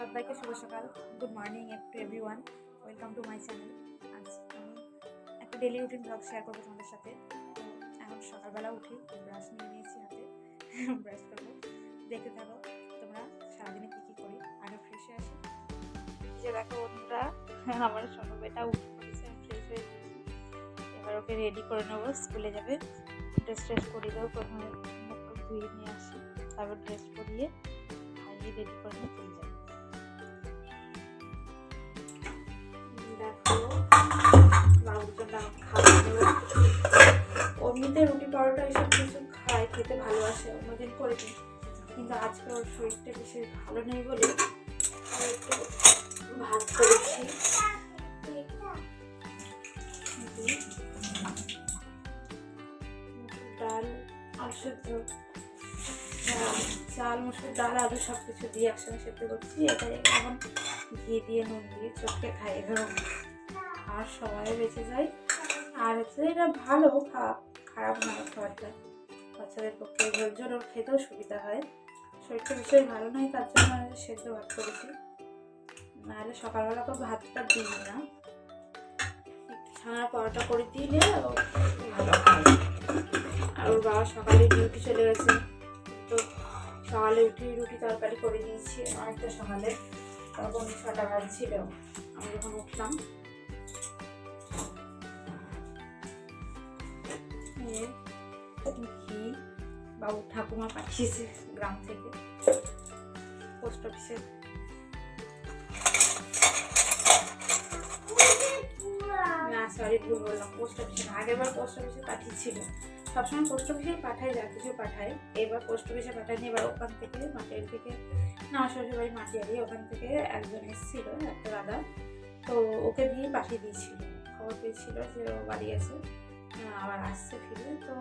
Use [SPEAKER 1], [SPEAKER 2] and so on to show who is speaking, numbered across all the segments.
[SPEAKER 1] সবাইকে শুভ সকাল, good morning to everyone, welcome to my channel. আজ আমি একটা ডেলি রুটিন ব্লগ শেয়ার করবো তোমাদের সাথে। তো এখন সকালবেলা উঠি, ব্রাশ নিয়ে নিয়েছি হাতে, ব্রাশ করবো। দেখতে থাকো তোমরা সারাদিনে কী কী করি। আগে ফ্রেশে আসি, যে দেখো বন্ধুরা আমার সোনু বেটা উঠে পড়েছে, আমি ফ্রেশ হয়ে গেছি। এবার ওকে রেডি করে নেবো, স্কুলে যাবে। ড্রেস ট্রেস করিয়ে দেবো, প্রথমে মুখ টুক ধুয়ে নিয়ে আসি, তারপর ড্রেস পরিয়ে খাইয়ে রেডি করে নিয়ে চলে যাবে। দেখো বাবুর জন্য খাবার দেবো। এমনিতে রুটি পরোটা এসব কিছু খায়, খেতে ভালোবাসে, অন্যদিন করে দিই, কিন্তু আজকে ওর শরীরটা বেশি ভালো নেই বলে একটু ভাত করেছি। ডাল আর সেদ্ধ, চাল মসুর ডাল আলু সব কিছু দিয়ে একসঙ্গে সেদ্ধ করছি। এটাই এখন ঘি দিয়ে নুন দিয়ে চটকে খাই, এরকম আর সবাই বেঁচে যায়। আর হচ্ছে এটা ভালো, খারাপ না খাবারটা, বাচ্চাদের পক্ষে ঝোল ঝোল ওর খেতেও সুবিধা হয়। শরীরটা ভীষণ ভালো নয়, তার জন্য সেদ্ধ ভাত করেছি, নাহলে সকালবেলা তো ভাতটা দিই না। একটু ছানার পরোটা করে দিলে ভালো খায়। আর ওর বাবা সকালে ডিউটি চলে গেছে, তো সকালে উঠে রুটি তরকারি করে দিয়েছি অনেকটা সকালে, তখন 6টা বাজছিল আমি যখন উঠলাম। ঘি বাবু ঠাকুমা পাঠিয়েছে গ্রাম থেকে, পোস্ট অফিসে। সরি, ভুল বললাম, পোস্ট অফিসে না, আগেরবার পোস্ট অফিসে পাঠিয়েছিল। সবসময় পোস্ট অফিসেই পাঠায়, যা কিছু পাঠায়। এবার পোস্ট অফিসে পাঠায়নি, এবার ওখান থেকে মাটিয়ারি থেকে, না শ্বশুর বাড়ি মাটিয়ারি, ওখান থেকে একজন এসেছিল, একটা দাদা, তো ওকে দিয়ে পাঠিয়ে দিয়েছিল। খবর পেয়েছিল যে ও বাড়ি আছে, আবার আসছে ফিরে। তো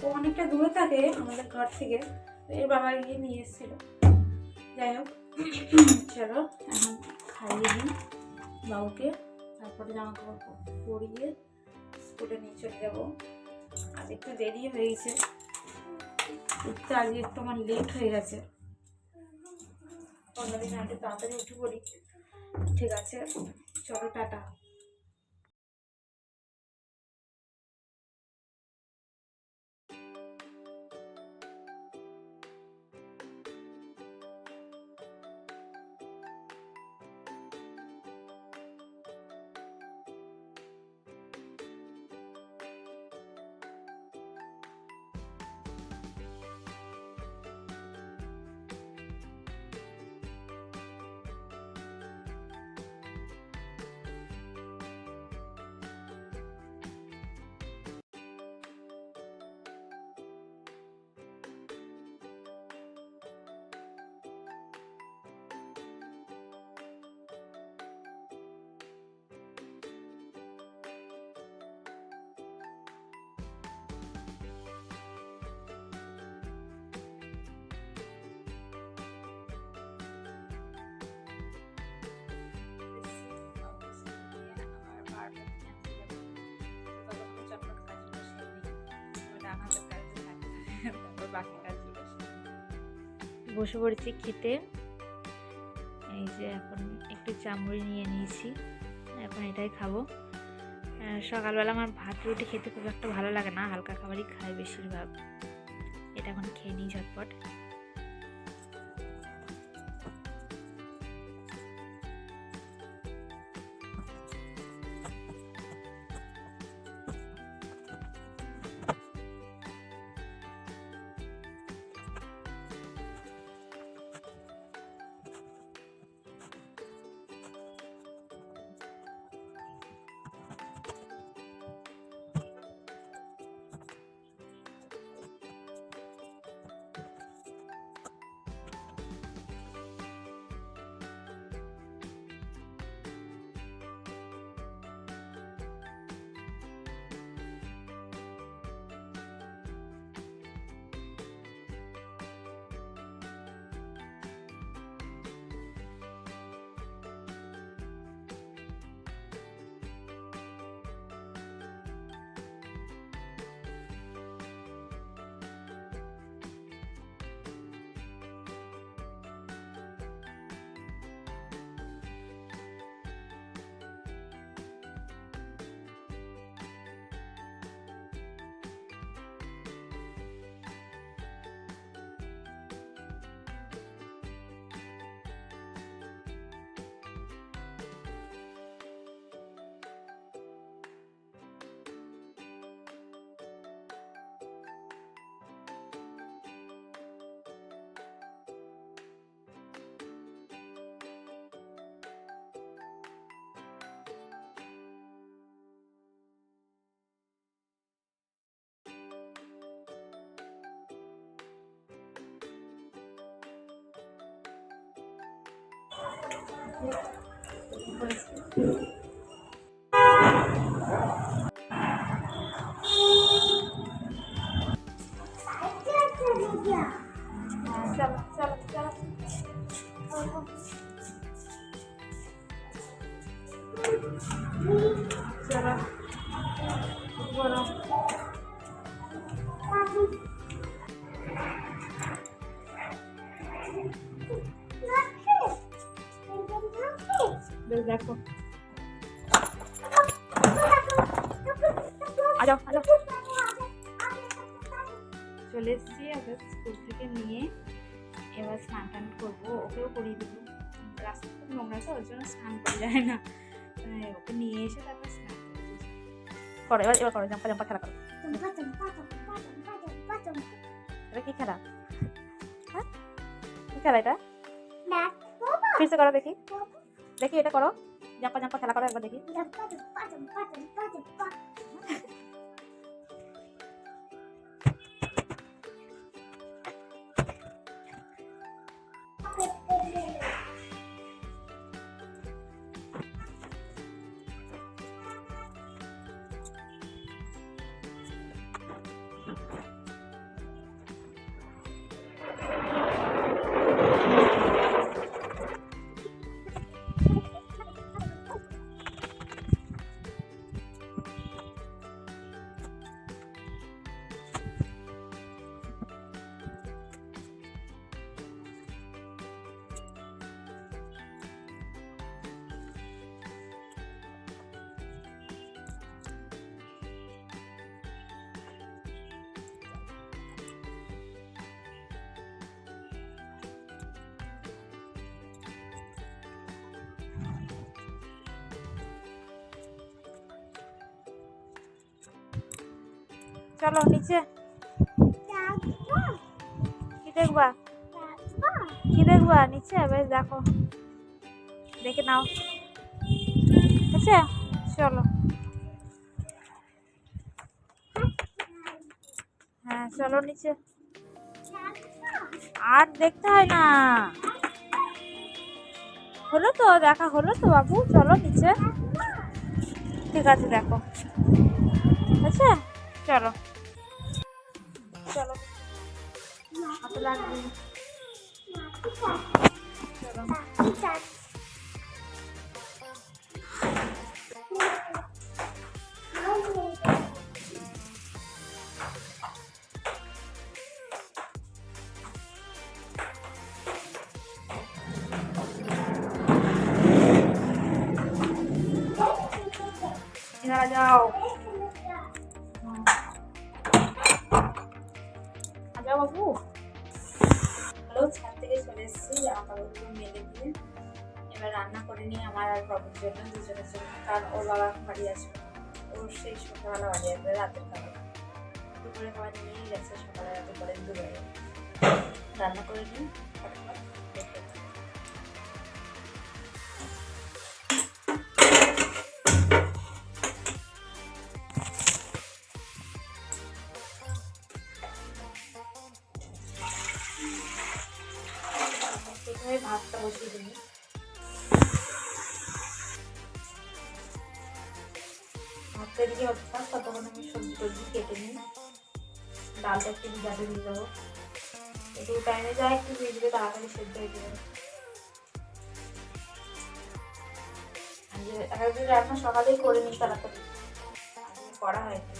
[SPEAKER 1] ও অনেকটা দূরে থাকে আমাদের ঘর থেকে, তো এর বাবা গিয়ে নিয়ে এসেছিল। যাই হোক, চলো এখন খাইয়ে দিই বাবুকে, তারপরে জামা কাপড় পরিয়ে স্কুলে নিয়ে চলে যাবো। আজ একটু দেরি হয়ে গেছে উঠতে, আজকে একটু আমার লেট হয়ে গেছে। অন্যদিন একটু তাড়াতাড়ি উঠে পড়ি। ঠিক আছে, চলো টাটা। বসে পড়েছি খেতে। এই যে এখন একটু চামড়ি নিয়ে নিয়েছি, এখন এটাই খাবো। সকালবেলা আমার ভাত রুটি খেতে খুব একটা ভালো লাগে না, হালকা খাবারই খাই বেশিরভাগ। এটা এখন খেয়ে নিই ঝটপট। চলো চলো চলো চলো বলো দেখো আজাও আজাও চলে এসেছি ওকে স্কুল থেকে নিয়ে এবার স্নান টান করবো ওকেও করিয়ে দেবো রাস্তা খুব নোংরা তো ওর জন্য স্নান করা যায় না ওকে নিয়ে এসে তারপর স্নান করো এবার এবার করো জাম্পা জাম্পা খেলা করো এটা কি খেলা হ্যাঁ কি খেলা এটা ফিরসে করো দেখি দেখি এটা করো জাম্পা জাম্পা খেলা করো একবার দেখি চলো নিচে কি দেখবা কি দেখবা নিচে বেশ দেখো দেখে নাও আচ্ছা চলো হ্যাঁ চলো নিচে আর দেখতে হয় না হলো তো দেখা হলো তো বাবু চলো নিচে ঠিক আছে দেখো আচ্ছা চলো চলো হাতে লাগবে চলো এনারা যাও বাবু হ্যালো ছাদ থেকে চলে এসেছি জামা কাপড়গুলো মেলে দিয়ে এবার রান্না করে নিয়ে আমার আর বাবুর জন্য দুজনের জন্য কারণ ওর বাবা বাড়ি আসবে ওর সেই সকালবেলা বাড়ি আসবে রাতের খাবার দুপুরে খাবার নিয়েই গেছে সকালে রাতে করে দুপুরে রান্না করে নিই ভাতটা বসিয়ে দিই ভাতটা দিকে অর্থাৎ ততক্ষণ আমি সবজি টবজি কেটে নিই ডালটা একটু ভিজাতে দিয়ে দেবো একটু টাইমে যায় একটু ভিজবে তাড়াতাড়ি সেদ্ধ হয়ে যাবে একদিন রান্না সকালেই করে নিই তাড়াতাড়ি করা হয়নি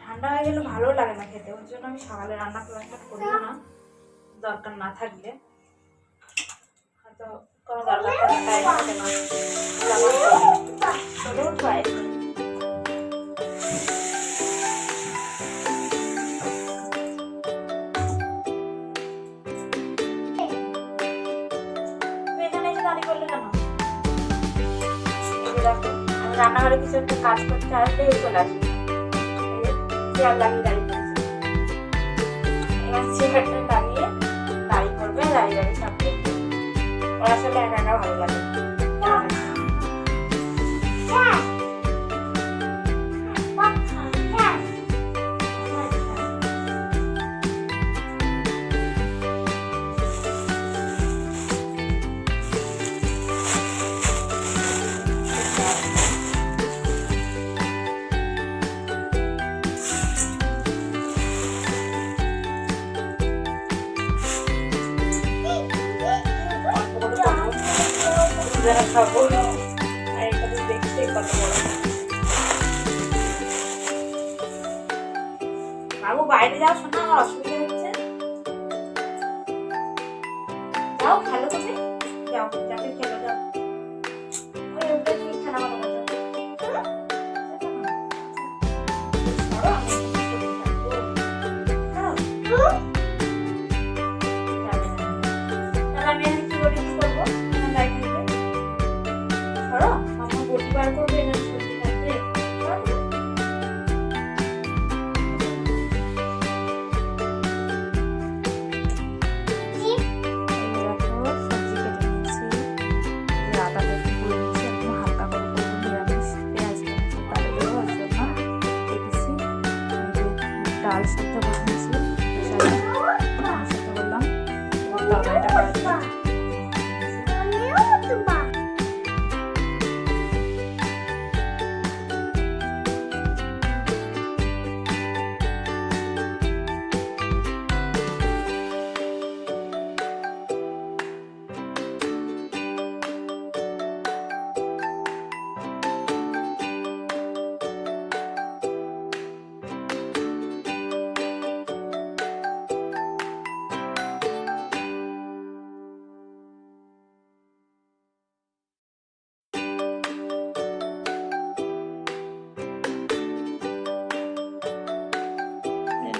[SPEAKER 1] ঠান্ডা হয়ে গেলে ভালো লাগে না খেতে ওর জন্য আমি সকালে রান্না করিও না দরকার না থাকলে হয়তো কোনো দরকার এখানে এসে দাঁড়িয়ে করলে কেন দেখো আমি রান্নাঘরে কিছু একটা কাজ করতে আসলে চলে আসি চেয়ার লাগিয়ে দাঁড়িয়ে পড়েছে এবার চেয়ারটা লাগিয়ে দাঁড়িয়ে পড়বে দাঁড়িয়ে দাঁড়িয়ে সব দেখবে ওর আসলে একা একা ভালো লাগে যারা খাবো। আর এটা তো দেখতে কত বড়। বাবু বাইরে যাও, শোনা আমার অসুবিধা হচ্ছে। যাও খেলো, তুমি যাও, যাকে খেলো যাও। ওই ওটা কি খেলা ভালো মজা। আমি কি করি করবো ধরো আমার বটি বার করবে এখানে সবজি কাটবে। ডাল সেদ্ধ করে নিয়েছি, সেদ্ধ করলাম, তরকারিটা করা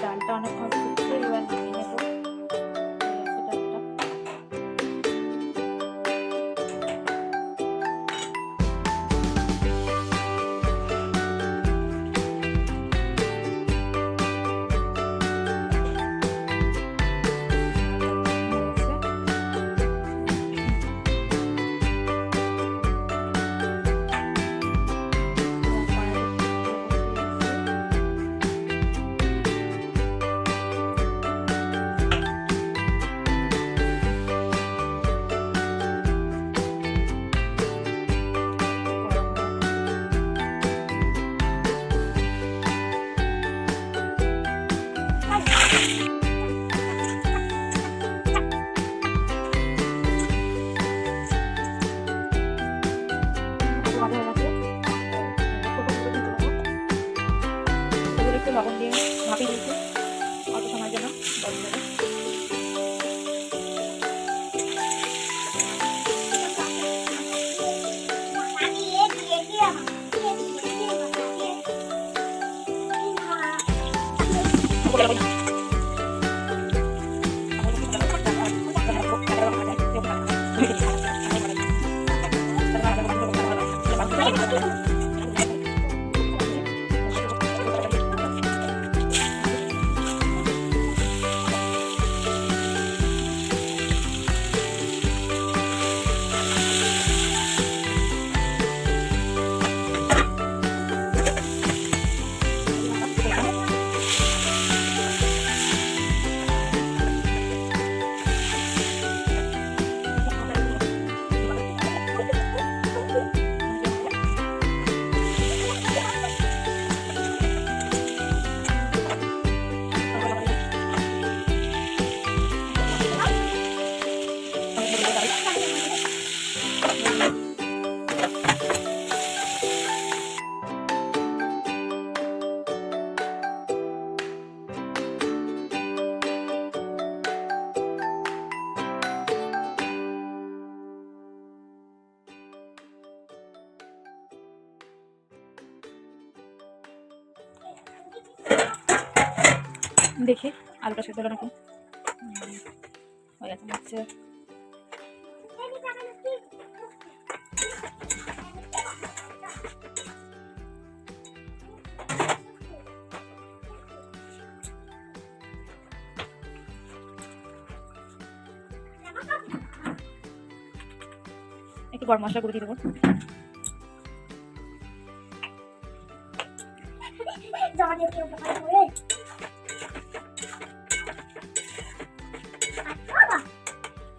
[SPEAKER 1] ডালটা অনেকক্ষণ ফুটছে, এবার নামিয়ে নেব। ডালটা একটু লবণ দিয়ে ভাপিয়ে দিয়েছি অল্প সময়ের জন্য গরম করে। দেখি আলুটা সেদ্ধ হলো নাকি, হয়ে গেছে হচ্ছে। একটু গরম মশলা গুঁড়ো দিয়ে দেবো।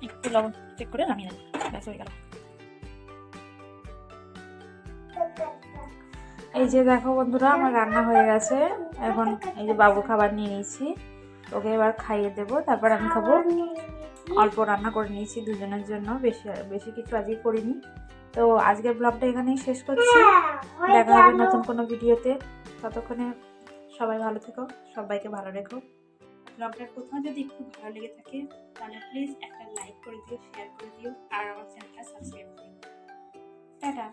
[SPEAKER 1] একটু লবণ চেক করে নামিয়ে নেব, ব্যাস হয়ে গেল। এই যে দেখো বন্ধুরা, আমার রান্না হয়ে গেছে। এখন এই যে বাবু খাবার নিয়ে নিয়েছি, ওকে এবার খাইয়ে দেবো, তারপর আমি খাবো। অল্প রান্না করে নিয়েছি দুজনের জন্য, বেশি কিছু আজকে করিনি। তো আজকের ব্লগটা এখানেই শেষ করছি। দেখা হবে নতুন কোনো ভিডিওতে। ততক্ষণে সবাই ভালো থেকো, সবাইকে ভালো রেখো। ব্লগটার কোথাও যদি একটু ভালো লেগে থাকে তাহলে প্লিজ একটা লাইক করে দিও, শেয়ার করে দিও আর আমার চ্যানেলটা সাবস্ক্রাইব করে দিও। টাটা।